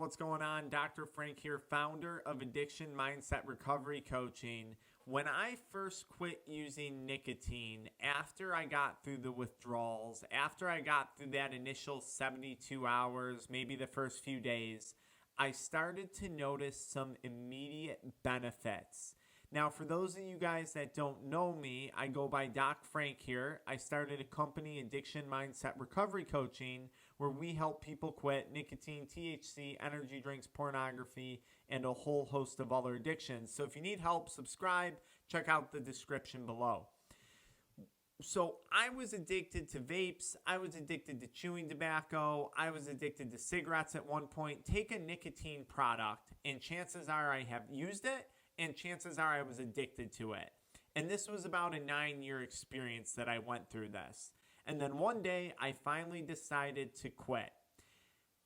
what's going on? Dr. Frank here, founder of Addiction Mindset Recovery Coaching. When I first quit using nicotine, after I got through the withdrawals, after I got through that initial 72 hours, maybe the first few days, I started to notice some immediate benefits. Now, for those of you guys that don't know me, I go by Doc Frank here. I started a company, Addiction Mindset Recovery Coaching, where we help people quit nicotine, THC, energy drinks, pornography, and a whole host of other addictions. So if you need help, subscribe, check out the description below. So I was addicted to vapes, I was addicted to chewing tobacco, I was addicted to cigarettes at one point. Take a nicotine product, and chances are I have used it, and chances are I was addicted to it. And this was about a 9-year experience that I went through this. And then one day, I finally decided to quit.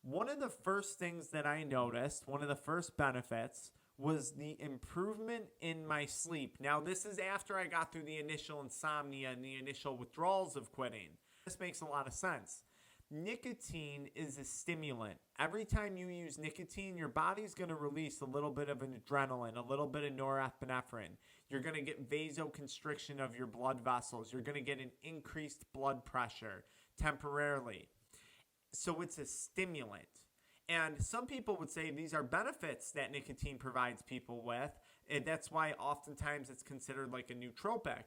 One of the first things that I noticed, one of the first benefits, was the improvement in my sleep. Now, this is after I got through the initial insomnia and the initial withdrawals of quitting. This makes a lot of sense. Nicotine is a stimulant. Every time you use nicotine, your body's going to release a little bit of an adrenaline, a little bit of norepinephrine. You're going to get vasoconstriction of your blood vessels. You're going to get an increased blood pressure temporarily. So it's a stimulant. And some people would say these are benefits that nicotine provides people with. And that's why oftentimes it's considered like a nootropic.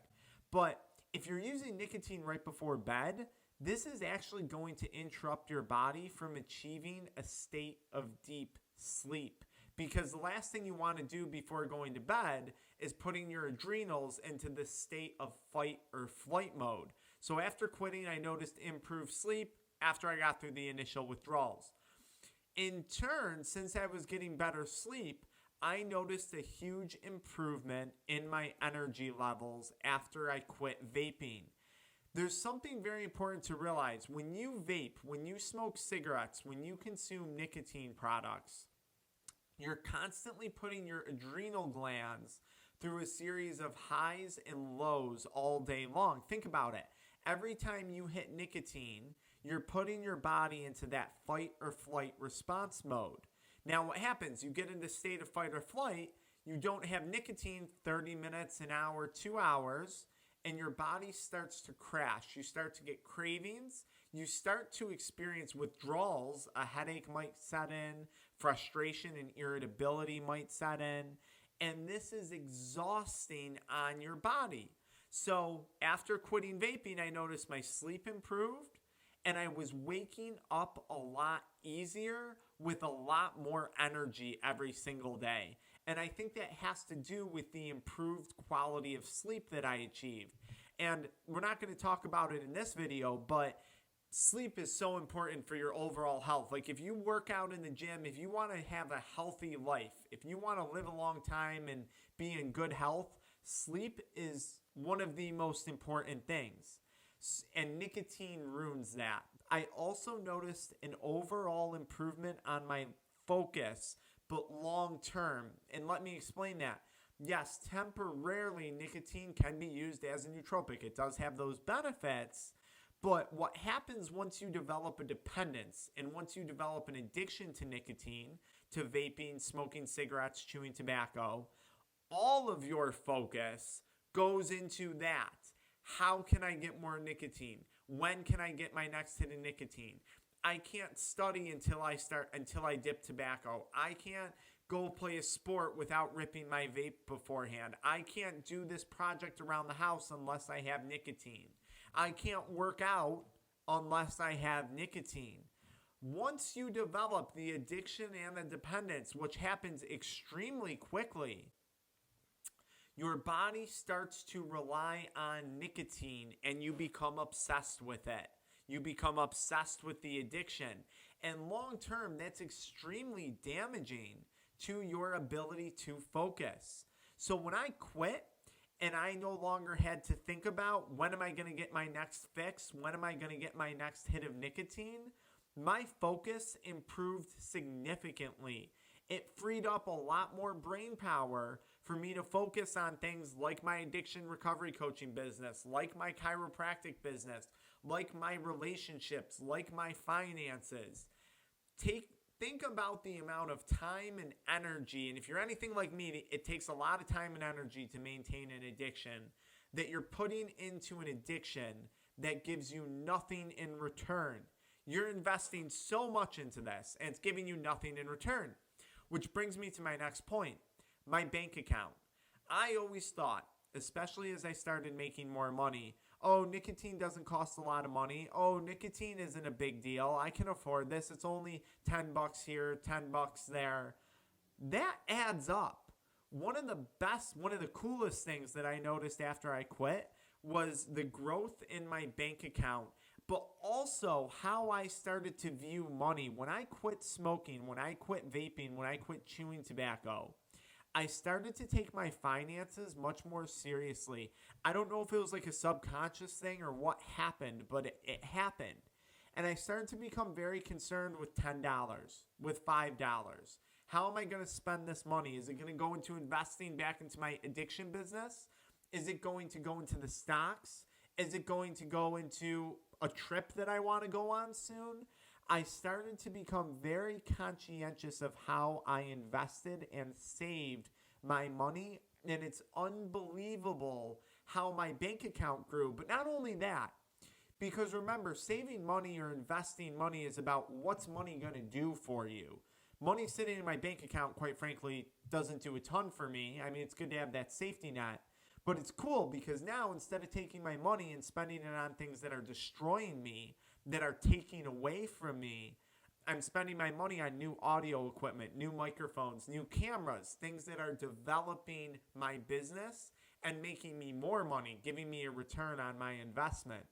But if you're using nicotine right before bed, this is actually going to interrupt your body from achieving a state of deep sleep. Because the last thing you want to do before going to bed is putting your adrenals into this state of fight or flight mode. So after quitting, I noticed improved sleep after I got through the initial withdrawals. In turn, since I was getting better sleep, I noticed a huge improvement in my energy levels after I quit vaping. There's something very important to realize. When you vape, when you smoke cigarettes, when you consume nicotine products, you're constantly putting your adrenal glands through a series of highs and lows all day long. Think about it. Every time you hit nicotine, you're putting your body into that fight or flight response mode. Now, what happens? You get into a state of fight or flight, you don't have nicotine 30 minutes, an hour, 2 hours, and your body starts to crash. You start to get cravings. You start to experience withdrawals. A headache might set in. Frustration and irritability might set in. And this is exhausting on your body. So after quitting vaping, I noticed my sleep improved. And I was waking up a lot easier with a lot more energy every single day. And I think that has to do with the improved quality of sleep that I achieved. And we're not going to talk about it in this video, but sleep is so important for your overall health. Like if you work out in the gym, if you want to have a healthy life, if you want to live a long time and be in good health, sleep is one of the most important things. And nicotine ruins that. I also noticed an overall improvement on my focus, but long term. And let me explain that. Yes, temporarily nicotine can be used as a nootropic. It does have those benefits. But what happens once you develop a dependence and once you develop an addiction to nicotine, to vaping, smoking cigarettes, chewing tobacco, all of your focus goes into that. How can I get more nicotine? When can I get my next hit of nicotine? I can't study until I dip tobacco. I can't go play a sport without ripping my vape beforehand. I can't do this project around the house unless I have nicotine. I can't work out unless I have nicotine. Once you develop the addiction and the dependence, which happens extremely quickly, your body starts to rely on nicotine and you become obsessed with it. You become obsessed with the addiction. And long term, that's extremely damaging to your ability to focus. So when I quit and I no longer had to think about when am I going to get my next fix, when am I going to get my next hit of nicotine, my focus improved significantly. It freed up a lot more brain power for me to focus on things like my addiction recovery coaching business, like my chiropractic business, like my relationships, like my finances. Take think about the amount of time and energy, and if you're anything like me, it takes a lot of time and energy to maintain an addiction, that you're putting into an addiction that gives you nothing in return. You're investing so much into this, and it's giving you nothing in return. Which brings me to my next point, my bank account. I always thought, especially as I started making more money, oh, nicotine doesn't cost a lot of money. Oh, nicotine isn't a big deal. I can afford this. It's only $10 here, $10 there. That adds up. One of the coolest things that I noticed after I quit was the growth in my bank account, but also how I started to view money. When I quit smoking, when I quit vaping, when I quit chewing tobacco, I started to take my finances much more seriously. I don't know if it was like a subconscious thing or what happened, but it happened. And I started to become very concerned with $10, with $5. How am I going to spend this money? Is it going to go into investing back into my addiction business? Is it going to go into the stocks? Is it going to go into a trip that I want to go on soon? I started to become very conscientious of how I invested and saved my money, and it's unbelievable how my bank account grew. But not only that, because remember, saving money or investing money is about what's money going to do for you. Money sitting in my bank account, quite frankly, doesn't do a ton for me. I mean, it's good to have that safety net. But it's cool because now instead of taking my money and spending it on things that are destroying me, that are taking away from me, I'm spending my money on new audio equipment, new microphones, new cameras, things that are developing my business and making me more money, giving me a return on my investment.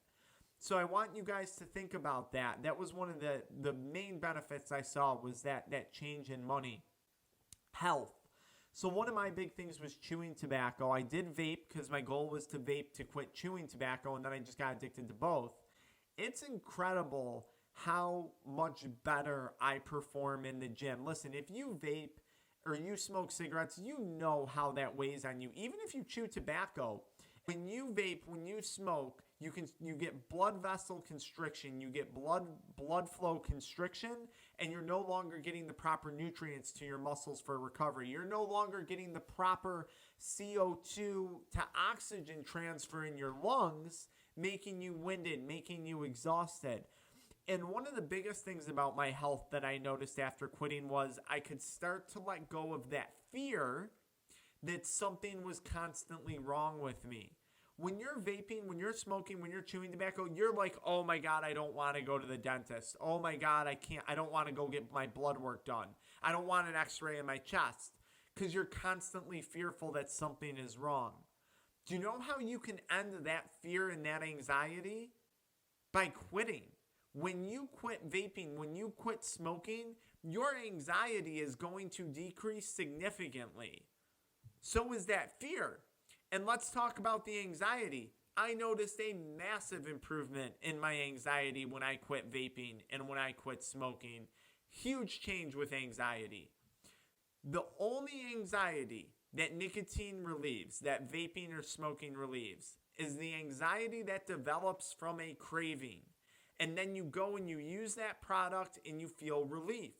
So I want you guys to think about that. That was one of the main benefits I saw, was that change in money. Health. So one of my big things was chewing tobacco. I did vape because my goal was to vape to quit chewing tobacco, and then I just got addicted to both. It's incredible how much better I perform in the gym. Listen, if you vape or you smoke cigarettes, you know how that weighs on you. Even if you chew tobacco, when you vape, when you smoke, you get blood vessel constriction, you get blood flow constriction, and you're no longer getting the proper nutrients to your muscles for recovery. You're no longer getting the proper CO2 to oxygen transfer in your lungs, making you winded, making you exhausted. And one of the biggest things about my health that I noticed after quitting was I could start to let go of that fear that something was constantly wrong with me. When you're vaping, when you're smoking, when you're chewing tobacco, you're like, oh my God, I don't want to go to the dentist. Oh my God, I don't want to go get my blood work done. I don't want an x-ray in my chest, because you're constantly fearful that something is wrong. Do you know how you can end that fear and that anxiety? By quitting. When you quit vaping, when you quit smoking, your anxiety is going to decrease significantly. So is that fear. And let's talk about the anxiety. I noticed a massive improvement in my anxiety when I quit vaping and when I quit smoking. Huge change with anxiety. The only anxiety that nicotine relieves, that vaping or smoking relieves, is the anxiety that develops from a craving. And then you go and you use that product and you feel relief.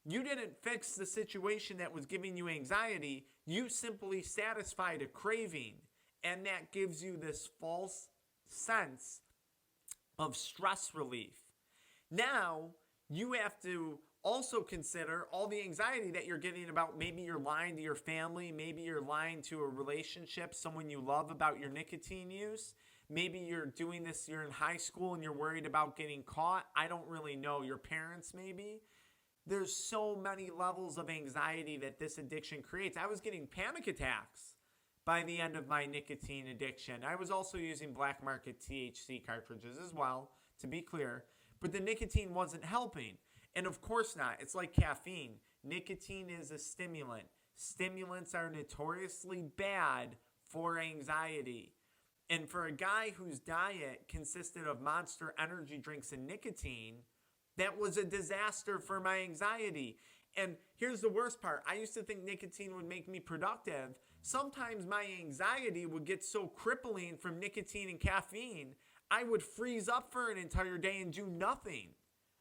You didn't fix the situation that was giving you anxiety. You simply satisfied a craving. And that gives you this false sense of stress relief. Now, you have to also consider all the anxiety that you're getting about, maybe you're lying to your family, maybe you're lying to a relationship, someone you love, about your nicotine use. Maybe you're doing this, you're in high school and you're worried about getting caught. I don't really know. Your parents maybe. There's so many levels of anxiety that this addiction creates. I was getting panic attacks by the end of my nicotine addiction. I was also using black market THC cartridges as well, to be clear. But the nicotine wasn't helping. And of course not. It's like caffeine. Nicotine is a stimulant. Stimulants are notoriously bad for anxiety. And for a guy whose diet consisted of Monster energy drinks and nicotine, that was a disaster for my anxiety. And here's the worst part. I used to think nicotine would make me productive. Sometimes my anxiety would get so crippling from nicotine and caffeine, I would freeze up for an entire day and do nothing.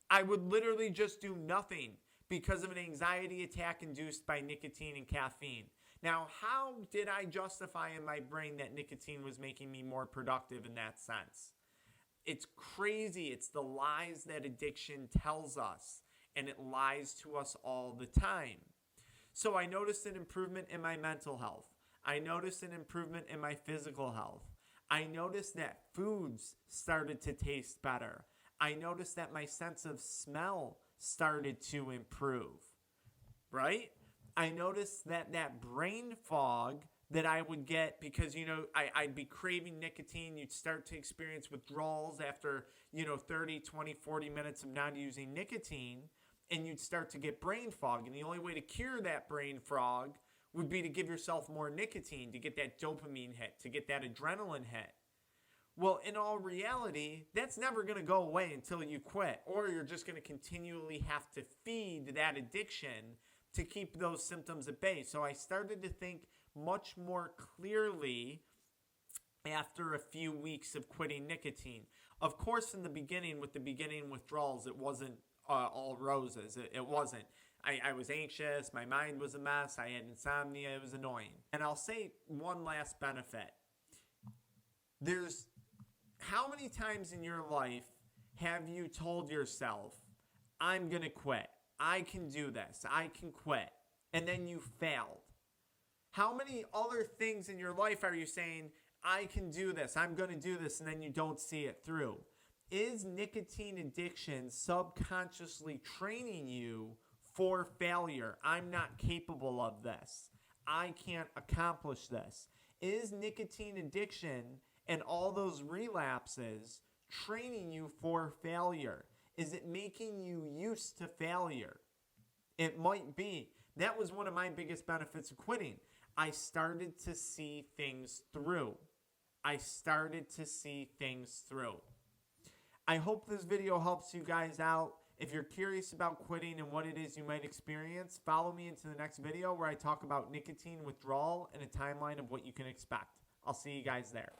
I would literally just do nothing because of an anxiety attack induced by nicotine and caffeine. Now, how did I justify in my brain that nicotine was making me more productive in that sense? It's crazy. It's the lies that addiction tells us, and it lies to us all the time. So I noticed an improvement in my mental health. I noticed an improvement in my physical health. I noticed that foods started to taste better. I noticed that my sense of smell started to improve, right? I noticed that brain fog that I would get because, I'd be craving nicotine. You'd start to experience withdrawals after, 30, 20, 40 minutes of not using nicotine, and you'd start to get brain fog. And the only way to cure that brain fog would be to give yourself more nicotine, to get that dopamine hit, to get that adrenaline hit. Well, in all reality, that's never going to go away until you quit, or you're just going to continually have to feed that addiction to keep those symptoms at bay. So I started to think much more clearly after a few weeks of quitting nicotine. Of course, in the beginning, with the beginning withdrawals, it wasn't all roses. It wasn't. I was anxious. My mind was a mess. I had insomnia. It was annoying. And I'll say one last benefit. How many times in your life have you told yourself, I'm going to quit. I can do this. I can quit. And then you failed. How many other things in your life are you saying, I can do this, I'm going to do this, and then you don't see it through? Is nicotine addiction subconsciously training you for failure? I'm not capable of this. I can't accomplish this. Is nicotine addiction and all those relapses training you for failure? Is it making you used to failure? It might be. That was one of my biggest benefits of quitting. I started to see things through. I hope this video helps you guys out. If you're curious about quitting and what it is you might experience, follow me into the next video where I talk about nicotine withdrawal and a timeline of what you can expect. I'll see you guys there.